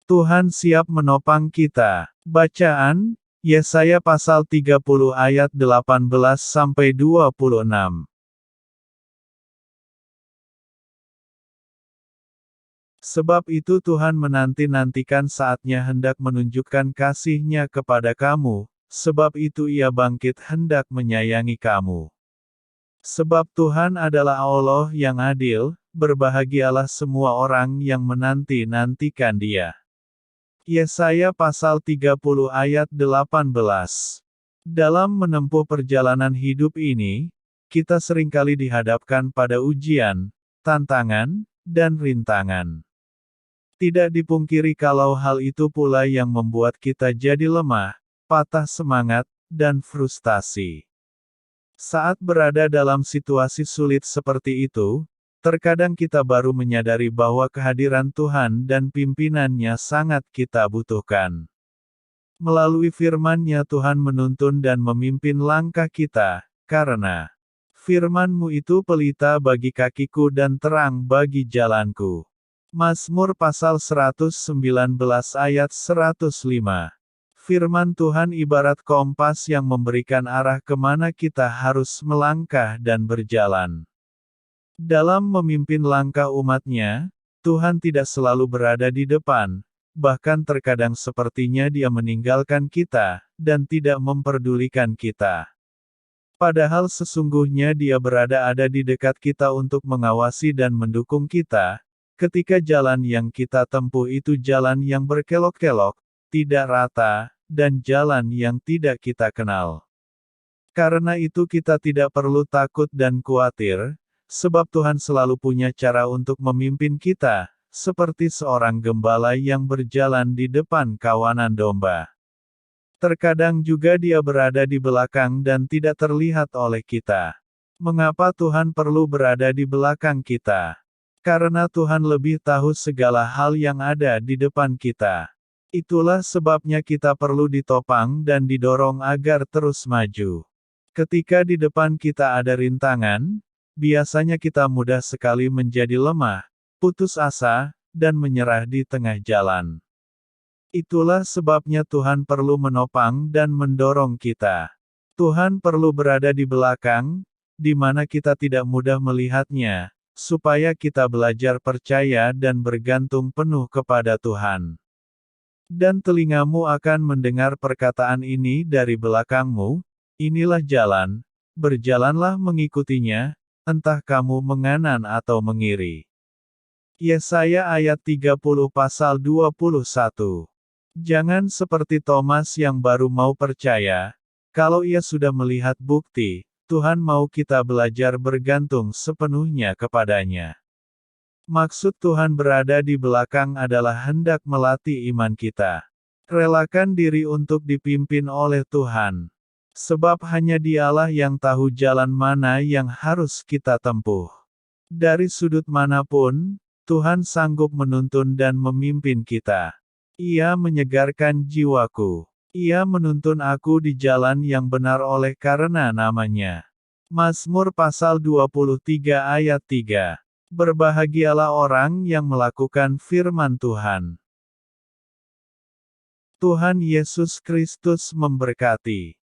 Tuhan siap menopang kita. Bacaan, Yesaya pasal 30 ayat 18-26. Sebab itu Tuhan menanti-nantikan saatnya hendak menunjukkan kasih-Nya kepada kamu, sebab itu Ia bangkit hendak menyayangi kamu. Sebab Tuhan adalah Allah yang adil, berbahagialah semua orang yang menanti-nantikan Dia. Yesaya pasal 30 ayat 18. Dalam menempuh perjalanan hidup ini, kita seringkali dihadapkan pada ujian, tantangan, dan rintangan. Tidak dipungkiri kalau hal itu pula yang membuat kita jadi lemah, patah semangat, dan frustasi. Saat berada dalam situasi sulit seperti itu, terkadang kita baru menyadari bahwa kehadiran Tuhan dan pimpinan-Nya sangat kita butuhkan. Melalui firman-Nya Tuhan menuntun dan memimpin langkah kita, karena firman-Mu itu pelita bagi kakiku dan terang bagi jalanku. Mazmur pasal 119 ayat 105. Firman Tuhan ibarat kompas yang memberikan arah kemana kita harus melangkah dan berjalan. Dalam memimpin langkah umat-Nya, Tuhan tidak selalu berada di depan, bahkan terkadang sepertinya Dia meninggalkan kita, dan tidak memperdulikan kita. Padahal sesungguhnya Dia ada di dekat kita untuk mengawasi dan mendukung kita, ketika jalan yang kita tempuh itu jalan yang berkelok-kelok, tidak rata, dan jalan yang tidak kita kenal. Karena itu kita tidak perlu takut dan khawatir, sebab Tuhan selalu punya cara untuk memimpin kita, seperti seorang gembala yang berjalan di depan kawanan domba. Terkadang juga Dia berada di belakang dan tidak terlihat oleh kita. Mengapa Tuhan perlu berada di belakang kita? Karena Tuhan lebih tahu segala hal yang ada di depan kita. Itulah sebabnya kita perlu ditopang dan didorong agar terus maju. Ketika di depan kita ada rintangan, biasanya kita mudah sekali menjadi lemah, putus asa, dan menyerah di tengah jalan. Itulah sebabnya Tuhan perlu menopang dan mendorong kita. Tuhan perlu berada di belakang, di mana kita tidak mudah melihatnya, supaya kita belajar percaya dan bergantung penuh kepada Tuhan. Dan telingamu akan mendengar perkataan ini dari belakangmu, inilah jalan, berjalanlah mengikutinya, entah kamu menganan atau mengiri. Yesaya ayat 30 pasal 21. Jangan seperti Thomas yang baru mau percaya, kalau ia sudah melihat bukti, Tuhan mau kita belajar bergantung sepenuhnya kepadanya. Maksud Tuhan berada di belakang adalah hendak melatih iman kita. Relakan diri untuk dipimpin oleh Tuhan. Sebab hanya Dialah yang tahu jalan mana yang harus kita tempuh. Dari sudut manapun, Tuhan sanggup menuntun dan memimpin kita. Ia menyegarkan jiwaku. Ia menuntun aku di jalan yang benar oleh karena namanya. Mazmur pasal 23 ayat 3. Berbahagialah orang yang melakukan firman Tuhan. Tuhan Yesus Kristus memberkati.